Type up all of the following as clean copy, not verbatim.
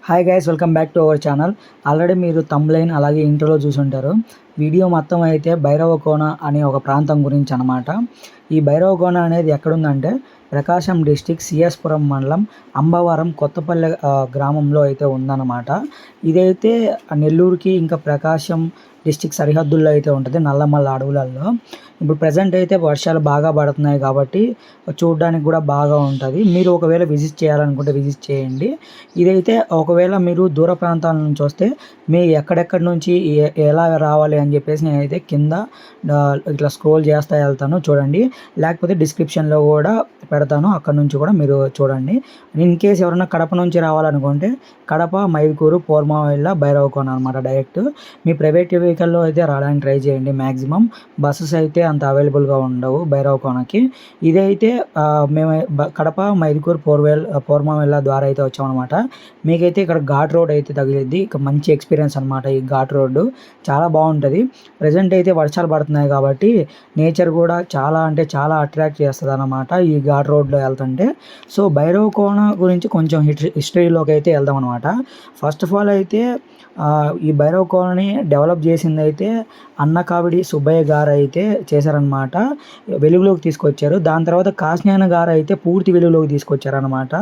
Hi guys, welcome back to our channel. Already మీరు thumbnail అలాగే ఇంట్రోలో చూసుంటారు. వీడియో మొత్తం అయితే భైరవకోన అనే ఒక ప్రాంతం గురించి అనమాట. ఈ భైరవకోన అనేది ఎక్కడుందంటే ప్రకాశం డిస్ట్రిక్ట్ సిఎస్పురం మండలం అంబవరం కొత్తపల్లె గ్రామంలో అయితే ఉందన్నమాట. ఇదైతే నెల్లూరుకి ఇంకా ప్రకాశం డిస్ట్రిక్ట్ సరిహద్దుల్లో అయితే ఉంటుంది, నల్లమల్ల అడవులలో. ఇప్పుడు ప్రజెంట్ అయితే వర్షాలు బాగా పడుతున్నాయి కాబట్టి చూడడానికి కూడా బాగా ఉంటుంది. మీరు ఒకవేళ విజిట్ చేయాలనుకుంటే విజిట్ చేయండి. ఇదైతే ఒకవేళ మీరు దూర ప్రాంతాల నుంచి వస్తే మీ ఎక్కడెక్కడి నుంచి ఎలా రావాలి అని చెప్పేసి నేనైతే కింద ఇట్లా స్క్రోల్ చేస్తూ వెళ్తాను, చూడండి. లేకపోతే డిస్క్రిప్షన్లో కూడా పెడతాను, అక్కడ నుంచి కూడా మీరు చూడండి. ఇన్ కేస్ ఎవరైనా కడప నుంచి రావాలనుకుంటే కడప, మైదుకూరు, పోర్మావిల్ల, భైరవకోన అనమాట డైరెక్ట్. మీ ప్రైవేట్ వెహికల్లో అయితే రావడానికి ట్రై చేయండి. మ్యాక్సిమం బస్సెస్ అయితే అంత అవైలబుల్గా ఉండవు భైరవకోనకి. ఇదైతే మేము కడప, మైదుకూరు, పోర్మావిల్ల ద్వారా అయితే వచ్చామన్నమాట. మీకైతే ఇక్కడ ఘాట్ రోడ్ అయితే తగిలిద్ది. ఇక మంచి ఎక్స్పీరియన్స్ అనమాట. ఈ ఘాట్ రోడ్డు చాలా బాగుంటుంది. ప్రజెంట్ అయితే వర్షాలు పడుతున్నాయి కాబట్టి నేచర్ కూడా చాలా అంటే చాలా అట్రాక్ట్ చేస్తుంది అనమాట ఈ ఘాట్ రోడ్లో వెళ్తుంటే. సో భైరవకోన గురించి కొంచెం హిస్టరీలోకి అయితే వెళ్దాం అనమాట. ఫస్ట్ ఆఫ్ ఆల్ అయితే ఈ భైరవకోనని డెవలప్ చేసింది అయితే అన్నకావిడి సుబ్బయ్య గారు అయితే చేశారనమాట, వెలుగులోకి తీసుకొచ్చారు. దాని తర్వాత కాసినాయన గారు అయితే పూర్తి వెలుగులోకి తీసుకొచ్చారనమాట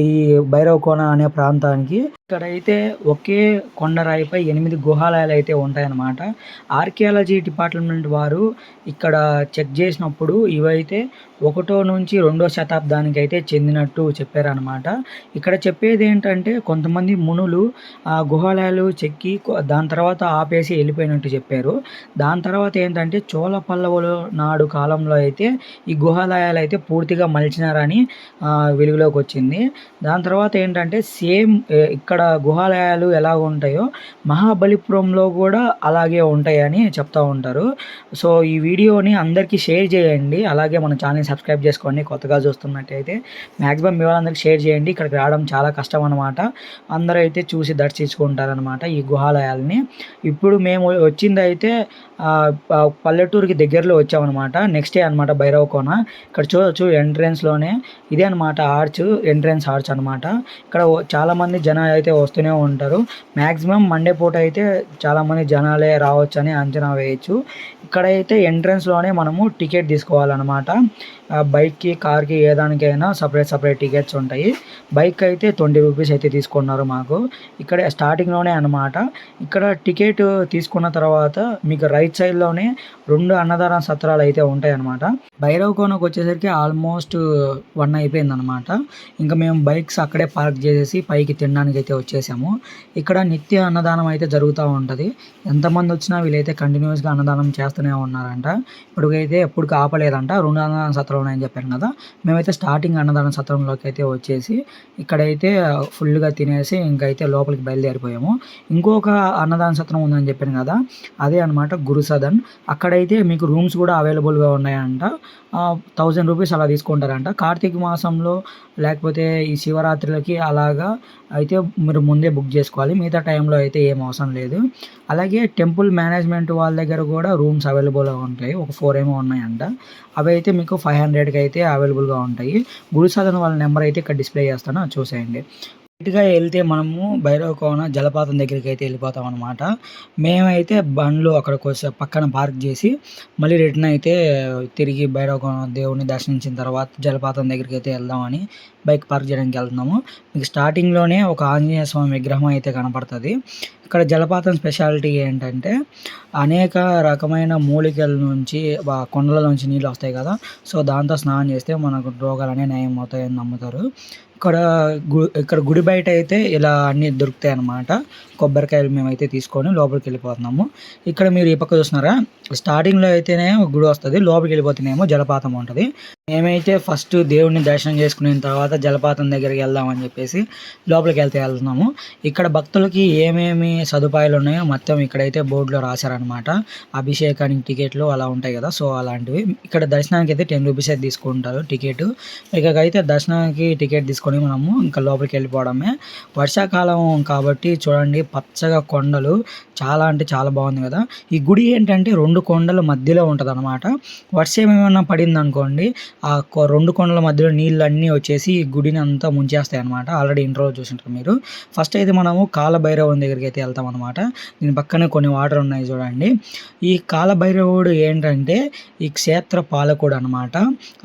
ఈ భైరవకోన అనే ప్రాంతానికి. ఇక్కడైతే ఒకే కొండరాయిపై 8 గుహాలయాలు అయితే ఉంటాయన్నమాట. ఆర్కియాలజీ డిపార్ట్మెంట్ వారు ఇక్కడ చెక్ చేసినప్పుడు ఇవైతే 1వ నుంచి 2వ శతాబ్దానికి అయితే చెందినట్టు చెప్పారనమాట. ఇక్కడ చెప్పేది ఏంటంటే కొంతమంది మునులు ఆ గుహాలయాలు చెక్కి దాని తర్వాత ఆపేసి వెళ్ళిపోయినట్టు చెప్పారు. దాని తర్వాత ఏంటంటే చోళ పల్లవుల నాడు కాలంలో అయితే ఈ గుహాలయాలు అయితే పూర్తిగా మలిచినారని వెలుగులోకి వచ్చింది. దాని తర్వాత ఏంటంటే సేమ్ ఇక్కడ గుహాలయాలు ఎలా ఉంటాయో మహాబలిపురంలో కూడా అలాగే ఉంటాయని చెప్తూ ఉంటారు. సో ఈ వీడియోని అందరికీ షేర్ చేయండి, అలాగే మన ఛానల్ని సబ్స్క్రైబ్ చేసుకోండి. కొత్తగా చూస్తున్నట్టయితే మ్యాక్సిమం మీ వాళ్ళందరికీ షేర్ చేయండి. ఇక్కడికి రావడం చాలా కష్టం అనమాట. అందరూ అయితే చూసి దర్శించుకుంటారనమాట ఈ గుహాలయాల్ని. ఇప్పుడు మేము వచ్చింది అయితే పల్లెటూరుకి దగ్గరలో వచ్చామన్నమాట. నెక్స్ట్ డే అనమాట భైరవకోన. ఇక్కడ చూడొచ్చు ఎంట్రెన్స్లోనే ఇదే అనమాట ఆర్చ్, ఎంట్రెన్స్ ఆర్చ్ అనమాట. ఇక్కడ చాలామంది జనాలు అయితే వస్తూనే ఉంటారు. మ్యాక్సిమం మండే పూట అయితే చాలామంది జనాలే రావచ్చని అంచనా వేయచ్చు. ఇక్కడైతే ఎంట్రన్స్లోనే మనము టికెట్ తీసుకోవాలన్నమాట. బైక్కి, కార్కి ఏ దానికైనా సపరేట్ టికెట్స్ ఉంటాయి. బైక్ అయితే 20 రూపీస్ అయితే తీసుకున్నారు మాకు. ఇక్కడ స్టార్టింగ్లోనే అనమాట. ఇక్కడ టికెట్ తీసుకున్న తర్వాత మీకు రైట్ సైడ్లోనే 2 అన్నదాన సత్రాలు అయితే ఉంటాయి అన్నమాట. భైరవకోనకు వచ్చేసరికి ఆల్మోస్ట్ 1 అయిపోయింది అనమాట. ఇంకా మేము బైక్స్ అక్కడే పార్క్ చేసేసి పైకి తినడానికి అయితే వచ్చేసాము. ఇక్కడ నిత్య అన్నదానం అయితే జరుగుతూ ఉంటుంది. ఎంతమంది వచ్చినా వీళ్ళైతే కంటిన్యూస్గా అన్నదానం చేస్తూనే ఉన్నారంట. ఇప్పటికైతే ఎప్పుడు ఆపలేదంట. 2 అన్నదాన సత్రాలు ఉన్నాయని చెప్పాను కదా. మేమైతే స్టార్టింగ్ అన్నదాన సత్రంలోకి అయితే వచ్చేసి ఇక్కడైతే ఫుల్గా తినేసి ఇంకైతే లోపలికి బయలుదేరిపోయాము. ఇంకొక అన్నదాన సత్రం ఉందని చెప్పాను కదా, అదే అనమాట గురుసదన్. అక్కడైతే మీకు రూమ్స్ కూడా అవైలబుల్గా ఉన్నాయంట. 1000 రూపీస్ అలా తీసుకుంటారంట. కార్తీక మాసంలో లేకపోతే ఈ శివరాత్రులకి అలాగా అయితే మీరు ముందే బుక్ చేసుకోవాలి. మిగతా టైంలో అయితే ఏం అవసరం లేదు. అలాగే టెంపుల్ మేనేజ్మెంట్ వాళ్ళ దగ్గర కూడా రూమ్స్ అవైలబుల్గా ఉంటాయి. ఒక 4 ఏమో ఉన్నాయంట. అవి అయితే మీకు 500కి అయితే అవైలబుల్గా ఉంటాయి. గురుసాధన వాళ్ళ నెంబర్ అయితే ఇక్కడ డిస్ప్లే చేస్తాను, చూసేయండి. ఇటుగా వెళ్తే మనము భైరవకోన జలపాతం దగ్గరికి అయితే వెళ్ళిపోతాం అనమాట. మేమైతే బండ్లు అక్కడికి పక్కన పార్క్ చేసి మళ్ళీ రిటర్న్ అయితే తిరిగి భైరవకోన దేవుని దర్శించిన తర్వాత జలపాతం దగ్గరికి అయితే వెళ్దామని బైక్ పార్క్ చేయడానికి వెళ్తున్నాము. మీకు స్టార్టింగ్లోనే ఒక ఆంజనేయ స్వామి విగ్రహం అయితే కనపడుతుంది. ఇక్కడ జలపాతం స్పెషాలిటీ ఏంటంటే అనేక రకమైన మూలికల నుంచి కొండల నుంచి నీళ్ళు వస్తాయి కదా. సో దాంతో స్నానం చేస్తే మనకు రోగాలు అనేవి నయం అవుతాయని నమ్ముతారు. ఇక్కడ గుడి బయట అయితే ఇలా అన్నీ దొరుకుతాయి అన్నమాట. కొబ్బరికాయలు మేమైతే తీసుకొని లోపలికి వెళ్ళిపోతున్నాము. ఇక్కడ మీరు ఈ పక్క చూస్తున్నారా, స్టార్టింగ్లో అయితేనే గుడి వస్తుంది, లోపలికి వెళ్ళిపోతేనేమో జలపాతం ఉంటుంది. మేమైతే ఫస్ట్ దేవుడిని దర్శనం చేసుకున్న తర్వాత జలపాతం దగ్గరికి వెళ్దామని చెప్పేసి లోపలికి వెళ్తున్నాము. ఇక్కడ భక్తులకి ఏమేమి సదుపాయాలు ఉన్నాయో మొత్తం ఇక్కడైతే బోర్డులో రాశారనమాట. అభిషేకానికి టికెట్లు అలా ఉంటాయి కదా, సో అలాంటివి. ఇక్కడ దర్శనానికి అయితే 10 రూపీస్ అయితే తీసుకుంటారు టికెట్. ఇకైతే దర్శనానికి టికెట్ తీసుకుంటారు చేసుకొని మనము ఇంకా లోపలికి వెళ్ళిపోవడమే. వర్షాకాలం కాబట్టి చూడండి పచ్చగా కొండలు చాలా అంటే చాలా బాగుంది కదా. ఈ గుడి ఏంటంటే 2 కొండల మధ్యలో ఉంటదనమాట. వర్షం ఏమైనా పడిందనుకోండి ఆ 2 కొండల మధ్యలో నీళ్ళన్నీ వచ్చేసి ఈ గుడిని అంతా ముంచేస్తాయి అనమాట. ఆల్రెడీ ఇంట్రోలో చూసుంటారు మీరు. ఫస్ట్ అయితే మనము కాలభైరవుని దగ్గరికి అయితే వెళ్తాం అనమాట. దీని పక్కనే కొన్ని వాటర్ ఉన్నాయి చూడండి. ఈ కాలభైరవుడు ఏంటంటే ఈ క్షేత్ర పాలకుడు అనమాట.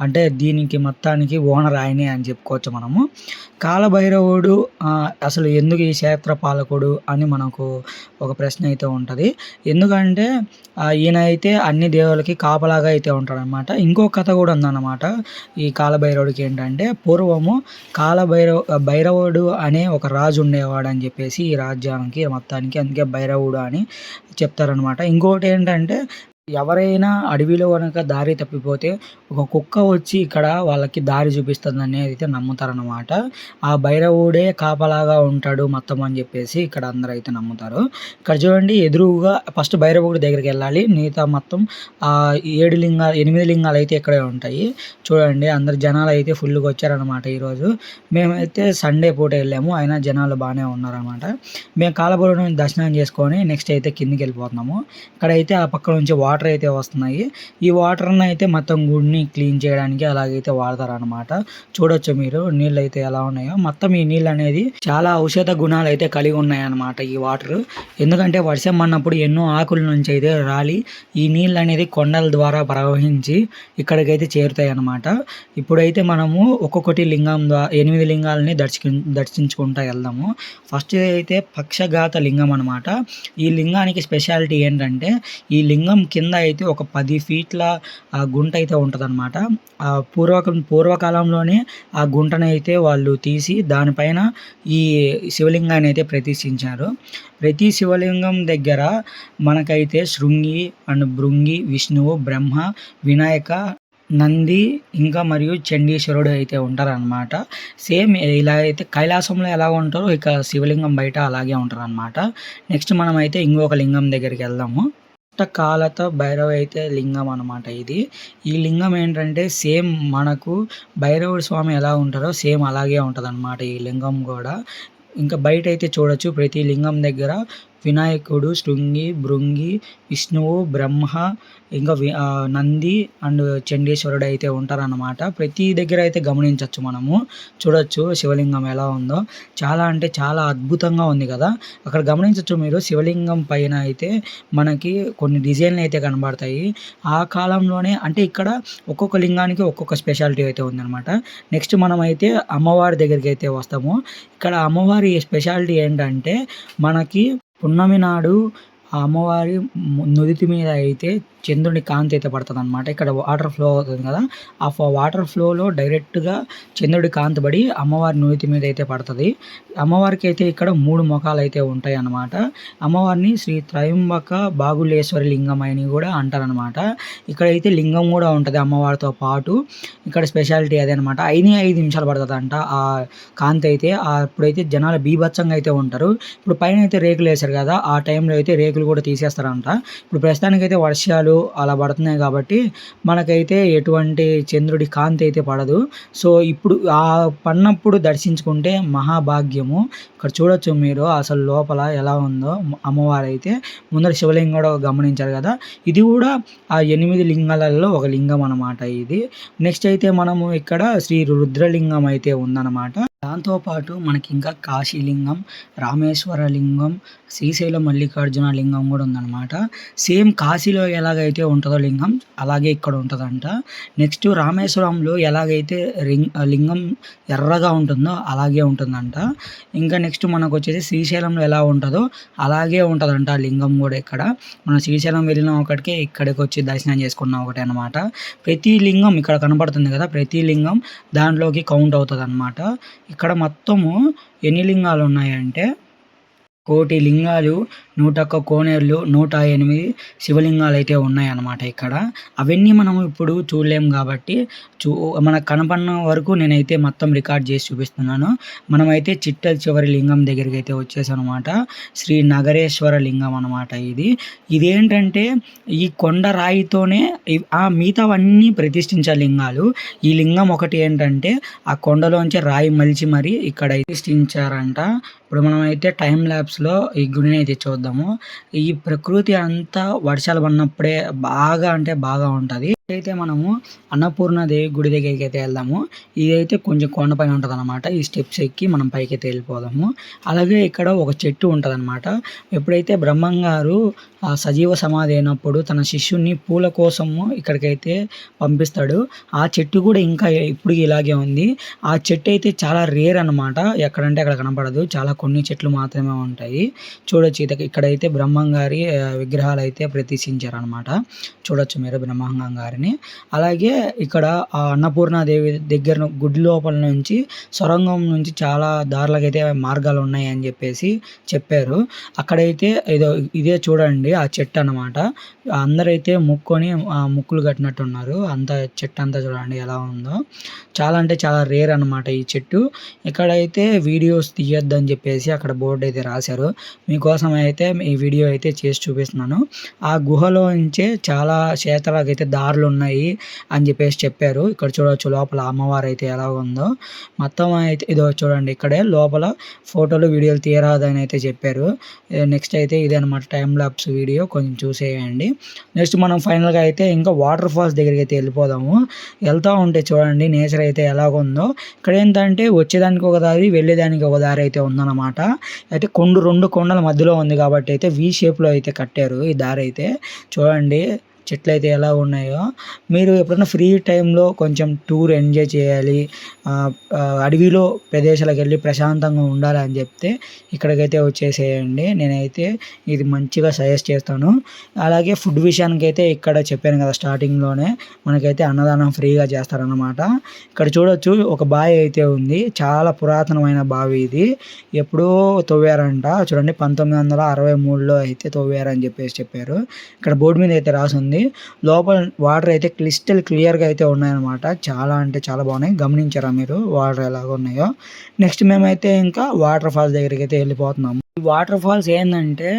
అంటే దీనికి మొత్తానికి ఓనర్ ఆయనే అని చెప్పుకోవచ్చు మనము. కాలభైరవుడు అసలు ఎందుకు ఈ క్షేత్ర పాలకుడు అని మనకు ఒక ప్రశ్న అయితే ఉంటుంది. ఎందుకంటే ఈయన అయితే అన్ని దేవులకి కాపలాగా అయితే ఉంటాడనమాట. ఇంకో కథ కూడా ఉందన్నమాట ఈ కాలభైరవుడికి. ఏంటంటే పూర్వము భైరవుడు అనే ఒక రాజు ఉండేవాడు అని చెప్పేసి ఈ రాజ్యానికి మొత్తానికి, అందుకే భైరవుడు అని చెప్తారనమాట. ఇంకోటి ఏంటంటే ఎవరైనా అడవిలో గనక దారి తప్పిపోతే ఒక కుక్క వచ్చి ఇక్కడ వాళ్ళకి దారి చూపిస్తుందని అయితే నమ్ముతారనమాట. ఆ భైరవుడే కాపలాగా ఉంటాడు మొత్తం అని చెప్పేసి ఇక్కడ అందరూ అయితే నమ్ముతారు. ఇక్కడ చూడండి ఎదురుగా ఫస్ట్ భైరవుడి దగ్గరికి వెళ్ళాలి. మిగతా మొత్తం 8 లింగాలు అయితే ఇక్కడే ఉంటాయి. చూడండి అందరు జనాలు అయితే ఫుల్గా వచ్చారనమాట ఈరోజు. మేమైతే సండే పూట వెళ్ళాము, అయినా జనాలు బాగానే ఉన్నారనమాట. మేము కాలభైరవుని దర్శనం చేసుకొని నెక్స్ట్ అయితే కిందికి వెళ్ళిపోతున్నాము. ఇక్కడైతే ఆ పక్క నుంచి వాటర్ అయితే వస్తున్నాయి. ఈ వాటర్ని అయితే మొత్తం గుడిని క్లీన్ చేయడానికి అలాగైతే వాడతారనమాట. చూడొచ్చు మీరు నీళ్ళు అయితే ఎలా ఉన్నాయో. మొత్తం ఈ నీళ్ళు అనేది చాలా ఔషధ గుణాలు అయితే కలిగి ఉన్నాయి అన్నమాట ఈ వాటర్. ఎందుకంటే వర్షం పడినప్పుడు ఎన్నో ఆకుల నుంచి అయితే రాలి ఈ నీళ్ళు అనేది కొండల ద్వారా ప్రవహించి ఇక్కడికైతే చేరుతాయి అన్నమాట. ఇప్పుడైతే మనము ఒక్కొక్కటి లింగం 8 లింగాలని దర్శించుకుంటా వెళ్దాము. ఫస్ట్ అయితే పక్షఘాత లింగం అనమాట. ఈ లింగానికి స్పెషాలిటీ ఏంటంటే ఈ లింగం కింద అయితే ఒక 10 ఫీట్ల గుంట అయితే ఉంటుందన్నమాట. పూర్వకాలంలోనే ఆ గుంటనైతే వాళ్ళు తీసి దానిపైన ఈ శివలింగాన్ని అయితే ప్రతిష్ఠించారు. ప్రతి శివలింగం దగ్గర మనకైతే శృంగి అండ్ భృంగి, విష్ణువు, బ్రహ్మ, వినాయక, నంది ఇంకా మరియు చండీశ్వరుడు అయితే ఉంటారనమాట. సేమ్ ఇలా అయితే కైలాసంలో ఎలా ఉంటారో ఇక శివలింగం బయట అలాగే ఉంటారనమాట. నెక్స్ట్ మనం అయితే ఇంకొక లింగం దగ్గరికి వెళ్దాము. అష్టకాలత భైరవ అయితే లింగం అనమాట ఇది. ఈ లింగం ఏంటంటే సేమ్ మనకు భైరవుడి స్వామి ఎలా ఉంటారో సేమ్ అలాగే ఉంటుందన్నమాట ఈ లింగం కూడా. ఇంకా బయట అయితే చూడొచ్చు ప్రతి లింగం దగ్గర వినాయకుడు, శృంగి, భృంగి, విష్ణువు, బ్రహ్మ ఇంకా నంది అండ్ చండీశ్వరుడు అయితే ఉంటారన్నమాట. ప్రతి దగ్గర అయితే గమనించవచ్చు మనము. చూడొచ్చు శివలింగం ఎలా ఉందో. చాలా అంటే చాలా అద్భుతంగా ఉంది కదా. అక్కడ గమనించవచ్చు మీరు శివలింగం పైన అయితే మనకి కొన్ని డిజైన్లు అయితే కనబడతాయి. ఆ కాలంలోనే అంటే ఇక్కడ ఒక్కొక్క లింగానికి ఒక్కొక్క స్పెషాలిటీ అయితే ఉందన్నమాట. నెక్స్ట్ మనం అయితే అమ్మవారి దగ్గరికి అయితే వస్తాము. ఇక్కడ అమ్మవారి స్పెషాలిటీ ఏంటంటే మనకి పున్నమి నాడు ఆ అమ్మవారి నుదిటి మీద అయితే చంద్రుని కాంతి అయితే పడుతుందన్నమాట. ఇక్కడ వాటర్ ఫ్లో అవుతుంది కదా, ఆ వాటర్ ఫ్లోలో డైరెక్ట్గా చంద్రుడి కాంతి పడి అమ్మవారి నుదిటి మీద అయితే పడుతుంది. అమ్మవారికి అయితే ఇక్కడ 3 ముఖాలు అయితే ఉంటాయి అన్నమాట. అమ్మవారిని శ్రీ త్రయంబక బాగులేశ్వరి లింగం అని కూడా అంటారనమాట. ఇక్కడైతే లింగం కూడా ఉంటుంది అమ్మవారితో పాటు. ఇక్కడ స్పెషాలిటీ అదే అనమాట. 5 నిమిషాలు పడుతుంది అంట ఆ కాంతి అయితే. అప్పుడైతే జనాలు బీభత్సంగా అయితే ఉంటారు. ఇప్పుడు పైన అయితే రేకులు వేశారు కదా, ఆ టైంలో అయితే రేకులు కూడా తీసేస్తారంట. ఇప్పుడు ప్రస్తుతానికైతే వర్షాలు అలా పడుతున్నాయి కాబట్టి మనకైతే ఎటువంటి చంద్రుడి కాంతి అయితే పడదు. సో ఇప్పుడు ఆ పడినప్పుడు దర్శించుకుంటే మహాభాగ్యము. ఇక్కడ చూడొచ్చు మీరు అసలు లోపల ఎలా ఉందో అమ్మవారు అయితే. ముందర శివలింగం కూడా గమనించారు కదా, ఇది కూడా ఆ 8 లింగాలలో ఒక లింగం అనమాట ఇది. నెక్స్ట్ అయితే మనము ఇక్కడ శ్రీ రుద్రలింగం అయితే ఉందన్నమాట. దాంతోపాటు మనకి ఇంకా కాశీలింగం, రామేశ్వర లింగం, శ్రీశైలం మల్లికార్జున లింగం కూడా ఉందన్నమాట. సేమ్ కాశీలో ఎలాగైతే ఉంటుందో లింగం అలాగే ఇక్కడ ఉంటుందంట. నెక్స్ట్ రామేశ్వరంలో ఎలాగైతే లింగం ఎర్రగా ఉంటుందో అలాగే ఉంటుందంట. ఇంకా నెక్స్ట్ మనకు వచ్చేసి శ్రీశైలంలో ఎలా ఉంటుందో అలాగే ఉంటుందంట లింగం కూడా ఇక్కడ. మనం శ్రీశైలం వెళ్ళిన ఒకటికే ఇక్కడికి వచ్చి దర్శనం చేసుకున్నాం ఒకటే అనమాట. ప్రతి లింగం ఇక్కడ కనపడుతుంది కదా, ప్రతి లింగం దాంట్లోకి కౌంట్ అవుతుంది అనమాట. ఇక్కడ మొత్తము ఎన్ని లింగాలు ఉన్నాయంటే 1,000 లింగాలు 101 కోనేరులు, 108 శివలింగాలు అయితే ఉన్నాయన్నమాట ఇక్కడ. అవన్నీ మనం ఇప్పుడు చూడలేము కాబట్టి మనకు కనపడిన వరకు నేనైతే మొత్తం రికార్డ్ చేసి చూపిస్తున్నాను. మనమైతే చిట్ట చివరి లింగం దగ్గరికి అయితే వచ్చేసామన్నమాట. శ్రీ నగరేశ్వర లింగం అనమాట ఇది. ఇదేంటంటే ఈ కొండ రాయితోనే మిగతావన్నీ ప్రతిష్ఠించే లింగాలు. ఈ లింగం ఒకటి ఏంటంటే ఆ కొండలోంచి రాయి మలిచి మరి ఇక్కడ ప్రతిష్ఠించారంట. ఇప్పుడు మనమైతే టైం ల్యాబ్స్లో ఈ గుడిని అయితే చూద్దాము. ఈ ప్రకృతి అంతా వర్షాలు పడినప్పుడే బాగా అంటే బాగా ఉంటుంది. అయితే మనము అన్నపూర్ణాదేవి గుడి దగ్గరికి అయితే వెళ్దాము. ఇదైతే కొంచెం కొండపైన ఉంటుంది అనమాట. ఈ స్టెప్స్ ఎక్కి మనం పైకి అయితే వెళ్ళిపోదాము. అలాగే ఇక్కడ ఒక చెట్టు ఉంటుంది అనమాట. ఎప్పుడైతే బ్రహ్మంగారు సజీవ సమాధి అయినప్పుడు తన శిష్యుని పూల కోసము ఇక్కడికైతే పంపిస్తాడు. ఆ చెట్టు కూడా ఇంకా ఇప్పుడు ఇలాగే ఉంది. ఆ చెట్టు అయితే చాలా రేర్ అనమాట. ఎక్కడంటే అక్కడ కనపడదు. చాలా కొన్ని చెట్లు మాత్రమే ఉంటాయి. చూడొచ్చు ఇక్కడైతే బ్రహ్మంగారి విగ్రహాలు అయితే ప్రతిష్ఠించారనమాట. చూడొచ్చు మీరు బ్రహ్మంగారి గారిని. అలాగే ఇక్కడ ఆ అన్నపూర్ణాదేవి దగ్గర గుడి లోపల నుంచి సొరంగం నుంచి చాలా దారులకైతే మార్గాలు ఉన్నాయి అని చెప్పేసి చెప్పారు. అక్కడైతే ఇదే చూడండి ఆ చెట్టు అనమాట. అందరైతే ముక్కొని ముక్కులు కట్టినట్టున్నారు. అంత చెట్టు అంతా చూడండి ఎలా ఉందో. చాలా అంటే చాలా రేర్ అనమాట ఈ చెట్టు. ఇక్కడైతే వీడియోస్ తీయొద్దని చెప్పేసి అక్కడ బోర్డు అయితే రాశారు. మీకోసం అయితే ఈ వీడియో అయితే చేసి చూపిస్తున్నాను. ఆ గుహలో నుంచే చాలా క్షేత్రాలకైతే దారులు ఉన్నాయి అని చెప్పేసి చెప్పారు. ఇక్కడ చూడవచ్చు లోపల అమ్మవారు అయితే ఎలా ఉందో. మొత్తం అయితే ఇదో చూడండి ఇక్కడే లోపల ఫోటోలు వీడియోలు తీయరాదని అయితే చెప్పారు. నెక్స్ట్ అయితే ఇదే అనమాట టైం ల్యాప్స్ వీడియో కొంచెం చూసేయండి. నెక్స్ట్ మనం ఫైనల్గా అయితే ఇంకా వాటర్ ఫాల్స్ దగ్గరికి అయితే వెళ్ళిపోదాము. వెళ్తూ ఉంటే చూడండి నేచర్ అయితే ఎలాగుందో. ఇక్కడ ఏంటంటే వచ్చేదానికి ఒక దారి, వెళ్ళేదానికి ఒక దారి అయితే ఉందన్నమాట. అయితే రెండు కొండల మధ్యలో ఉంది కాబట్టి అయితే వి షేప్లో అయితే కట్టారు ఈ దారి అయితే. చూడండి చెట్లు అయితే ఎలా ఉన్నాయో. మీరు ఎప్పుడైనా ఫ్రీ టైంలో కొంచెం టూర్ ఎంజాయ్ చేయాలి, అడవిలో ప్రదేశాలకు వెళ్ళి ప్రశాంతంగా ఉండాలి అని చెప్తే ఇక్కడికైతే వచ్చేసేయండి. నేనైతే ఇది మంచిగా సజెస్ట్ చేస్తాను. అలాగే ఫుడ్ విషయానికి అయితే ఇక్కడ చెప్పాను కదా స్టార్టింగ్లోనే మనకైతే అన్నదానం ఫ్రీగా చేస్తారన్నమాట. ఇక్కడ చూడొచ్చు ఒక బావి అయితే ఉంది. చాలా పురాతనమైన బావి ఇది. ఎప్పుడో తవ్వారంట. చూడండి 1963లో అయితే తవ్వారని చెప్పేసి చెప్పారు. ఇక్కడ బోర్డు మీద అయితే రాసి ఉంది. లోపల వాటర్ అయితే క్రిస్టల్ క్లియర్గా అయితే ఉన్నాయన్నమాట. చాలా అంటే చాలా బాగున్నాయి. గమనించారా మీరు వాటర్ ఎలాగ ఉన్నాయో. నెక్స్ట్ మేమైతే ఇంకా వాటర్ ఫాల్స్ దగ్గరికి అయితే వెళ్ళిపోతున్నాము. ఈ వాటర్ ఫాల్స్ ఏంటంటే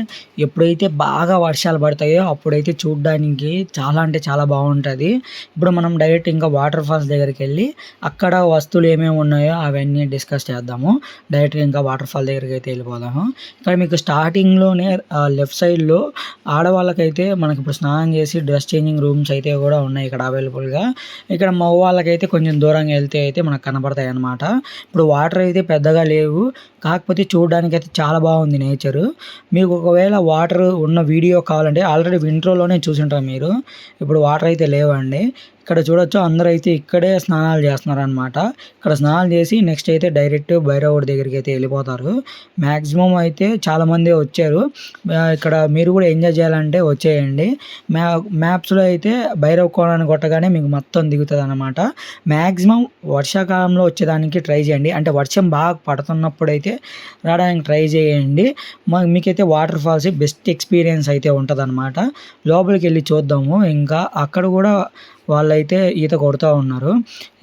ఎప్పుడైతే బాగా వర్షాలు పడతాయో అప్పుడైతే చూడడానికి చాలా అంటే చాలా బాగుంటుంది. ఇప్పుడు మనం డైరెక్ట్ ఇంకా వాటర్ ఫాల్స్ దగ్గరికి వెళ్ళి అక్కడ వస్తువులు ఏమేమి ఉన్నాయో అవన్నీ డిస్కస్ చేద్దాము. డైరెక్ట్గా ఇంకా వాటర్ ఫాల్ దగ్గరికి అయితే వెళ్ళిపోదాము. ఇక్కడ మీకు స్టార్టింగ్లోనే లెఫ్ట్ సైడ్లో ఆడవాళ్ళకైతే మనకి ఇప్పుడు స్నానం చేసి డ్రెస్ చేంజింగ్ రూమ్స్ అయితే కూడా ఉన్నాయి ఇక్కడ అవైలబుల్గా. ఇక్కడ మగ వాళ్ళకైతే కొంచెం దూరంగా వెళ్తే అయితే మనకు కనపడతాయి అన్నమాట. ఇప్పుడు వాటర్ అయితే పెద్దగా లేవు, కాకపోతే చూడడానికి అయితే చాలా బాగుంది నేచరు. మీకు ఒకవేళ వాటర్ ఉన్న వీడియో కావాలంటే ఆల్రెడీ ఇంట్రోలోనే చూసింటారు మీరు. ఇప్పుడు వాటర్ అయితే లేవండి. ఇక్కడ చూడొచ్చు అందరూ అయితే ఇక్కడే స్నానాలు చేస్తున్నారనమాట. ఇక్కడ స్నానాలు చేసి నెక్స్ట్ అయితే డైరెక్ట్ భైరవుడి దగ్గరికి అయితే వెళ్ళిపోతారు. మ్యాక్సిమం అయితే చాలామంది వచ్చారు. ఇక్కడ మీరు కూడా ఎంజాయ్ చేయాలంటే వచ్చేయండి. మ్యాప్స్లో అయితే భైరవ కోణాన్ని కొట్టగానే మీకు మొత్తం దిగుతుంది అనమాట. మ్యాక్సిమం వర్షాకాలంలో వచ్చేదానికి ట్రై చేయండి. అంటే వర్షం బాగా పడుతున్నప్పుడు అయితే రావడానికి ట్రై చేయండి. మీకైతే వాటర్ ఫాల్స్ బెస్ట్ ఎక్స్పీరియన్స్ అయితే ఉంటుంది అనమాట. లోపలికి వెళ్ళి చూద్దాము. ఇంకా అక్కడ కూడా వాళ్ళైతే ఈత కొడుతూ ఉన్నారు.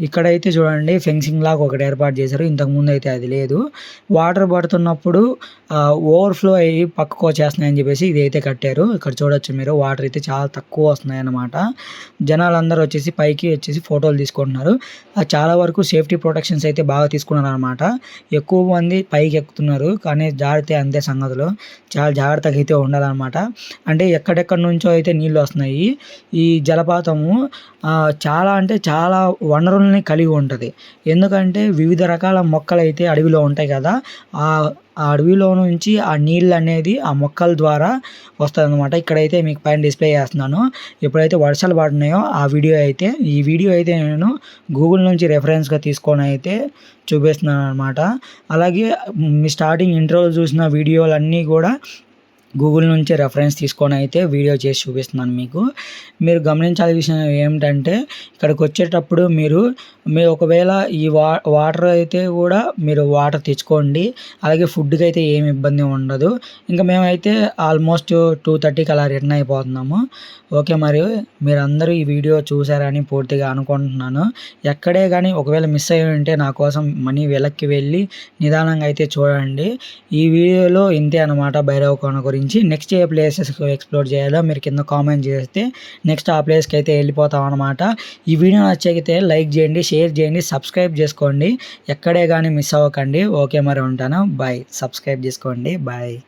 ఇక్కడైతే చూడండి ఫెన్సింగ్ లాగా ఒకటి ఏర్పాటు చేశారు. ఇంతకుముందు అయితే అది లేదు. వాటర్ పడుతున్నప్పుడు ఓవర్ఫ్లో అయ్యి పక్కకు వచ్చేస్తున్నాయని చెప్పేసి ఇది అయితే కట్టారు. ఇక్కడ చూడొచ్చు మీరు వాటర్ అయితే చాలా తక్కువ వస్తున్నాయి అన్నమాట. జనాలందరూ వచ్చేసి పైకి వచ్చేసి ఫోటోలు తీసుకుంటున్నారు. చాలా వరకు సేఫ్టీ ప్రొటెక్షన్స్ అయితే బాగా తీసుకున్నారు అనమాట. ఎక్కువ మంది పైకి ఎక్కుతున్నారు కానీ జాగ్రత్త అంతే సంగతులు. చాలా జాగ్రత్తగా అయితే ఉండాలన్నమాట. అంటే ఎక్కడెక్కడి నుంచో అయితే నీళ్ళు వస్తున్నాయి. ఈ జలపాతము చాలా అంటే చాలా వనరుల్ని కలిగి ఉంటుంది. ఎందుకంటే వివిధ రకాల మొక్కలు అయితే అడవిలో ఉంటాయి కదా, ఆ అడవిలో నుంచి ఆ నీళ్ళు అనేది ఆ మొక్కల ద్వారా వస్తుందన్నమాట. ఇక్కడైతే మీకు పైన డిస్ప్లే చేస్తున్నాను. ఎప్పుడైతే వర్షాలు పడుతున్నాయో ఈ వీడియో అయితే నేను గూగుల్ నుంచి రెఫరెన్స్గా తీసుకొని అయితే చూపిస్తున్నాను అనమాట. అలాగే మీ స్టార్టింగ్ ఇంట్రోలో చూసిన వీడియోలన్నీ కూడా గూగుల్ నుంచి రెఫరెన్స్ తీసుకొని అయితే వీడియో చేసి చూపిస్తున్నాను మీకు. మీరు గమనించాల్సిన విషయం ఏమిటంటే ఇక్కడికి వచ్చేటప్పుడు మీరు ఒకవేళ ఈ వాటర్ అయితే కూడా మీరు వాటర్ తెచ్చుకోండి. అలాగే ఫుడ్‌కి అయితే ఏమి ఇబ్బంది ఉండదు. ఇంకా మేమైతే ఆల్మోస్ట్ 2:30కి అలా రిటర్న్ అయిపోతున్నాము. ఓకే. మరి మీరందరూ ఈ వీడియో చూసారని పూర్తిగా అనుకుంటున్నాను. ఎక్కడే గానీ ఒకవేళ మిస్ అయ్యి ఉంటే నా కోసం మనీ వెనక్కి వెళ్ళి నిదానంగా అయితే చూడండి. ఈ వీడియోలో ఇంతే అనమాట భైరవకోన గురించి. నెక్స్ట్ ఏ ప్లేసెస్ ఎక్స్‌ప్లోర్ చేయాలో మీరు కింద కామెంట్ చేస్తే నెక్స్ట్ ఆ ప్లేస్‌కి అయితే వెళ్ళిపోతాం అనమాట. ఈ వీడియో నచ్చితే లైక్ చేయండి, షేర్ చేయండి, సబ్స్క్రైబ్ చేసుకోండి. ఎక్కడే గానీ మిస్ అవ్వకండి. ఓకే. మరి ఉంటాను. బాయ్. సబ్స్క్రైబ్ చేసుకోండి. బాయ్.